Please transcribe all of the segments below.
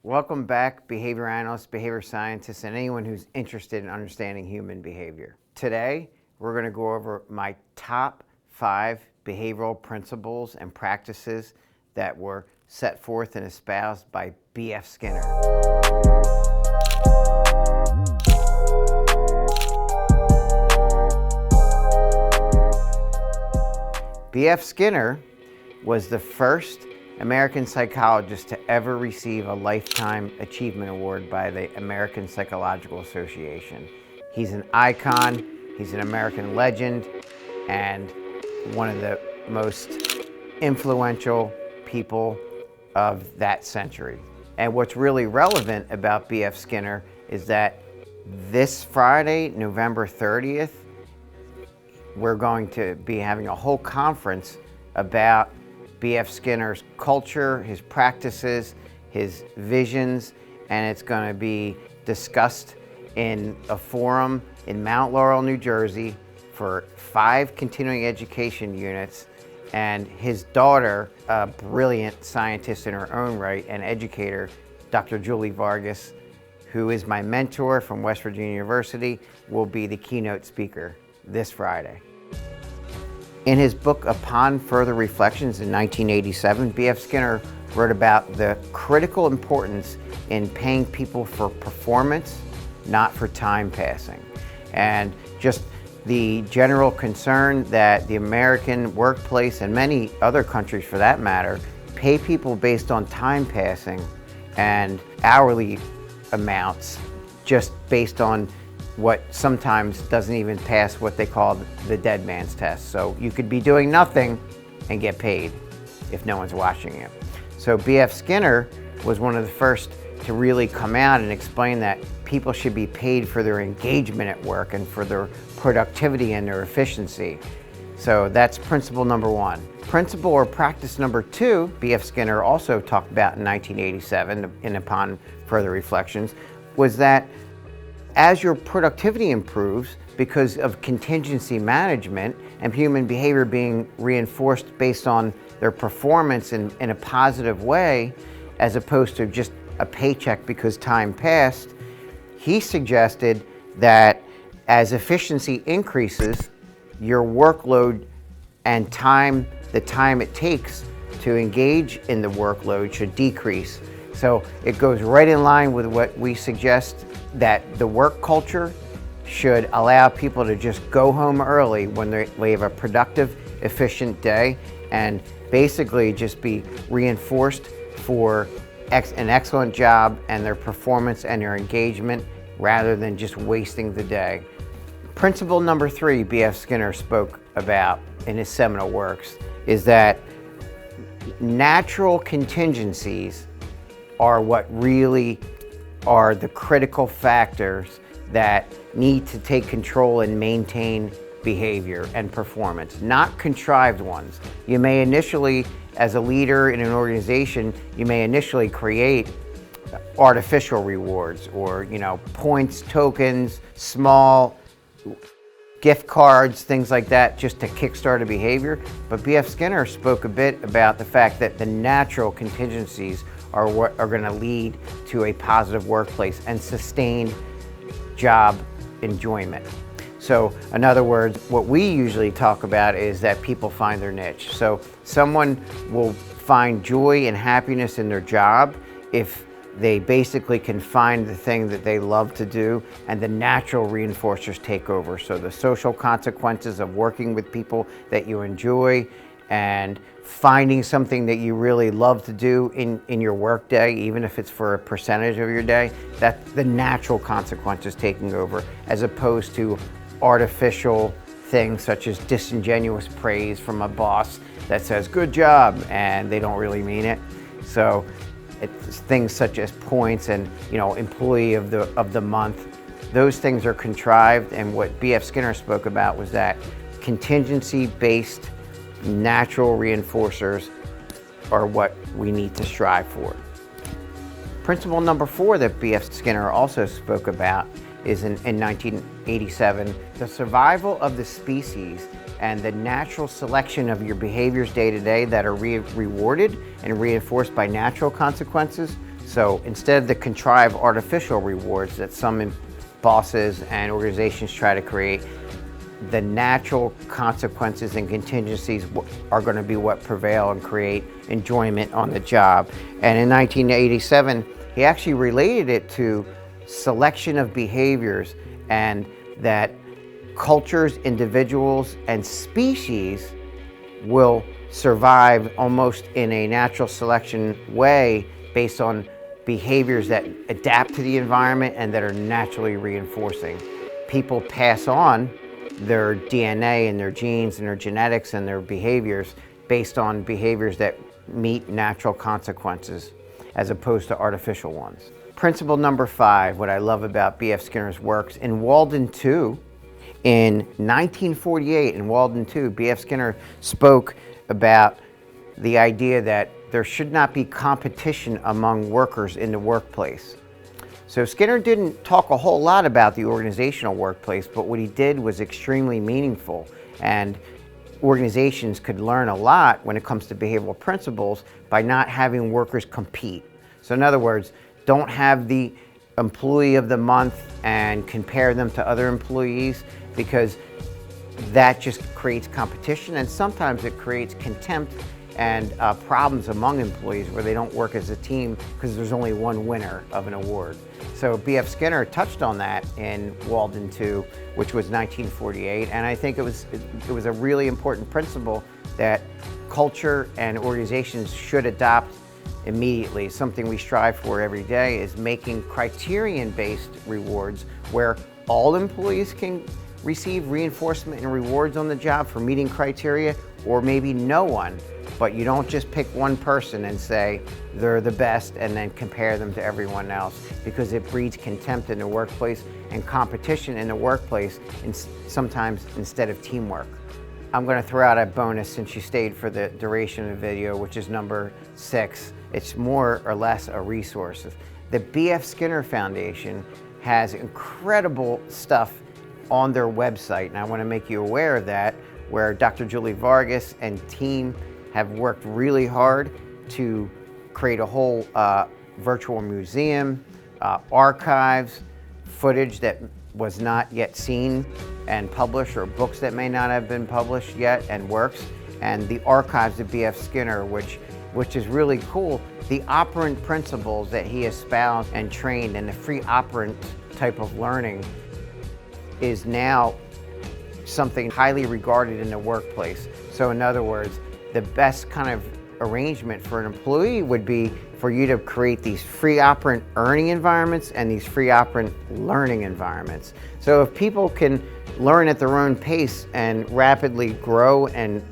Welcome back, behavior analysts, behavior scientists, and anyone who's interested in understanding human behavior. Today, we're going to go over my top 5 behavioral principles and practices that were set forth and espoused by B.F. Skinner. B.F. Skinner was the first American psychologist to ever receive a Lifetime Achievement Award by the American Psychological Association. He's an icon, he's an American legend, and one of the most influential people of that century. And what's really relevant about B.F. Skinner is that this Friday, November 30th, we're going to be having a whole conference about B.F. Skinner's culture, his practices, his visions, and it's going to be discussed in a forum in Mount Laurel, New Jersey for 5 continuing education units. And his daughter, a brilliant scientist in her own right and educator, Dr. Julie Vargas, who is my mentor from West Virginia University, will be the keynote speaker this Friday. In his book, Upon Further Reflections in 1987, B.F. Skinner wrote about the critical importance in paying people for performance, not for time passing. And just the general concern that the American workplace, and many other countries for that matter, pay people based on time passing and hourly amounts, just based on what sometimes doesn't even pass what they call the dead man's test. So you could be doing nothing and get paid if no one's watching you. So B.F. Skinner was one of the first to really come out and explain that people should be paid for their engagement at work and for their productivity and their efficiency. So that's principle number 1. Principle or practice number 2, B.F. Skinner also talked about in 1987 in Upon Further Reflections, was that as your productivity improves because of contingency management and human behavior being reinforced based on their performance in a positive way, as opposed to just a paycheck because time passed, he suggested that as efficiency increases, your workload and the time it takes to engage in the workload should decrease. So it goes right in line with what we suggest, that the work culture should allow people to just go home early when they have a productive, efficient day, and basically just be reinforced for an excellent job and their performance and their engagement, rather than just wasting the day. Principle number 3 B.F. Skinner spoke about in his seminal works is that natural contingencies are what really are the critical factors that need to take control and maintain behavior and performance, not contrived ones. You may initially, as a leader in an organization, you may initially create artificial rewards or, points, tokens, small gift cards, things like that, just to kickstart a behavior. But B.F. Skinner spoke a bit about the fact that the natural contingencies are what are going to lead to a positive workplace and sustained job enjoyment. So in other words, what we usually talk about is that people find their niche. So someone will find joy and happiness in their job if they basically can find the thing that they love to do, and the natural reinforcers take over. So the social consequences of working with people that you enjoy and finding something that you really love to do in your work day, even if it's for a percentage of your day, that's the natural consequences taking over, as opposed to artificial things such as disingenuous praise from a boss that says, "Good job," and they don't really mean it. So it's things such as points and, employee of the month. Those things are contrived, and what B.F. Skinner spoke about was that contingency-based natural reinforcers are what we need to strive for. Principle number 4 that B.F. Skinner also spoke about is in 1987, the survival of the species and the natural selection of your behaviors day to day that are rewarded and reinforced by natural consequences So instead of the contrived artificial rewards that some bosses and organizations try to create, the natural consequences and contingencies are going to be what prevail and create enjoyment on the job. And in 1987, he actually related it to selection of behaviors, and that cultures, individuals, and species will survive almost in a natural selection way based on behaviors that adapt to the environment and that are naturally reinforcing. People pass on their DNA and their genes and their genetics and their behaviors based on behaviors that meet natural consequences as opposed to artificial ones. Principle number 5, what I love about B.F. Skinner's works, in Walden 2, in 1948, in Walden 2, B.F. Skinner spoke about the idea that there should not be competition among workers in the workplace. So Skinner didn't talk a whole lot about the organizational workplace, but what he did was extremely meaningful, and organizations could learn a lot when it comes to behavioral principles by not having workers compete. So in other words, don't have the employee of the month and compare them to other employees, because that just creates competition, and sometimes it creates contempt and problems among employees where they don't work as a team because there's only one winner of an award. So B.F. Skinner touched on that in Walden 2, which was 1948, and I think it was a really important principle that culture and organizations should adopt immediately. Something we strive for every day is making criterion-based rewards where all employees can receive reinforcement and rewards on the job for meeting criteria, or maybe no one. But you don't just pick one person and say they're the best and then compare them to everyone else, because it breeds contempt in the workplace and competition in the workplace, and sometimes instead of teamwork. I'm going to throw out a bonus since you stayed for the duration of the video, which is number 6. It's more or less a resource. The B.F. Skinner Foundation has incredible stuff on their website, and I want to make you aware of that, where Dr. Julie Vargas and team have worked really hard to create a whole virtual museum, archives, footage that was not yet seen and published, or books that may not have been published yet, and works, and the archives of B.F. Skinner, which is really cool. The operant principles that he espoused and trained, and the free operant type of learning, is now something highly regarded in the workplace. So in other words, the best kind of arrangement for an employee would be for you to create these free operant earning environments and these free operant learning environments. So if people can learn at their own pace and rapidly grow and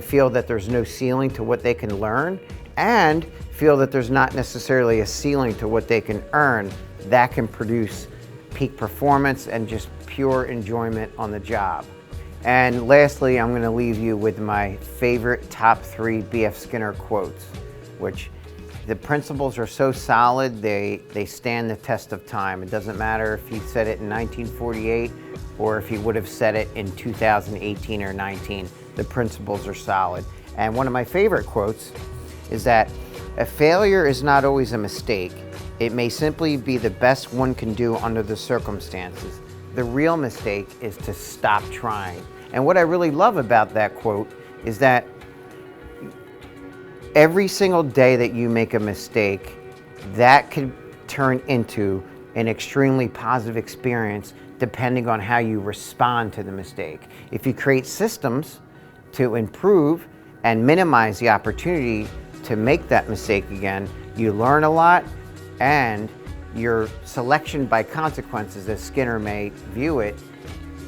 feel that there's no ceiling to what they can learn, and feel that there's not necessarily a ceiling to what they can earn, that can produce peak performance and just pure enjoyment on the job. And lastly, I'm going to leave you with my favorite top 3 B.F. Skinner quotes, which the principles are so solid, they stand the test of time. It doesn't matter if he said it in 1948 or if he would have said it in 2018 or 19. The principles are solid. And one of my favorite quotes is that a failure is not always a mistake. It may simply be the best one can do under the circumstances. The real mistake is to stop trying. And what I really love about that quote is that every single day that you make a mistake, that could turn into an extremely positive experience depending on how you respond to the mistake. If you create systems to improve and minimize the opportunity to make that mistake again, you learn a lot, and your selection by consequences, as Skinner may view it,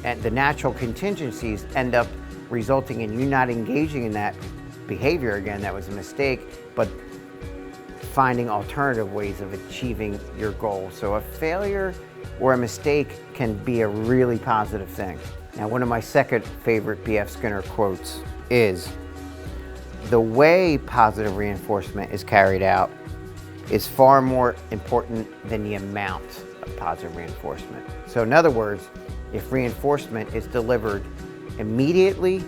and the natural contingencies end up resulting in you not engaging in that behavior again that was a mistake, but finding alternative ways of achieving your goal. So a failure or a mistake can be a really positive thing. Now, one of my second favorite B.F. Skinner quotes is, "The way positive reinforcement is carried out is far more important than the amount of positive reinforcement." So in other words, if reinforcement is delivered immediately,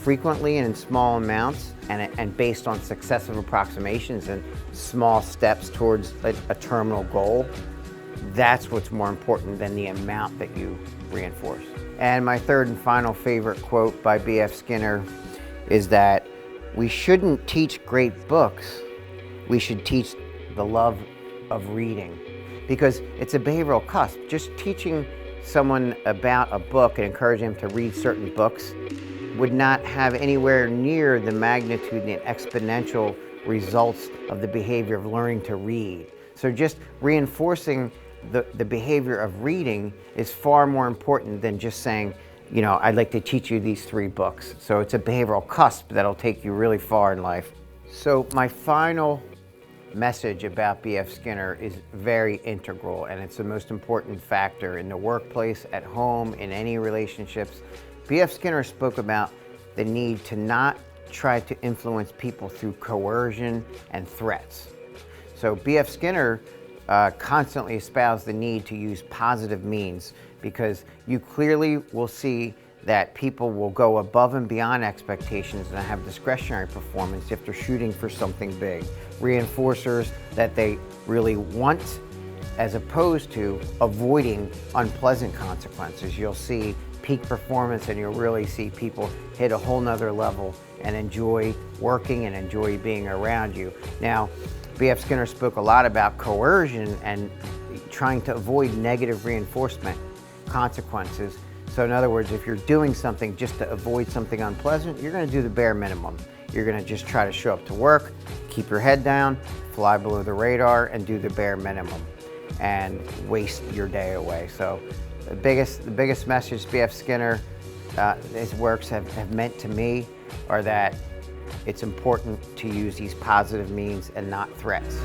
frequently and in small amounts, and based on successive approximations and small steps towards a terminal goal, that's what's more important than the amount that you reinforce. And my third and final favorite quote by B.F. Skinner is that we shouldn't teach great books, we should teach the love of reading, because it's a behavioral cusp. Just teaching someone about a book and encouraging them to read certain books would not have anywhere near the magnitude and exponential results of the behavior of learning to read. So just reinforcing the behavior of reading is far more important than just saying, you know, I'd like to teach you these 3 books. So it's a behavioral cusp that'll take you really far in life. So my final message about B.F. Skinner is very integral, and it's the most important factor in the workplace, at home, in any relationships. B.F. Skinner spoke about the need to not try to influence people through coercion and threats. So B.F. Skinner constantly espoused the need to use positive means, because you clearly will see that people will go above and beyond expectations and have discretionary performance if they're shooting for something big. Reinforcers that they really want, as opposed to avoiding unpleasant consequences. You'll see peak performance, and you'll really see people hit a whole nother level and enjoy working and enjoy being around you. Now, B.F. Skinner spoke a lot about coercion and trying to avoid negative reinforcement consequences. So in other words, if you're doing something just to avoid something unpleasant, you're going to do the bare minimum. You're going to just try to show up to work, keep your head down, fly below the radar, and do the bare minimum, and waste your day away. So the biggest message B.F. Skinner, his works have meant to me, are that it's important to use these positive means and not threats.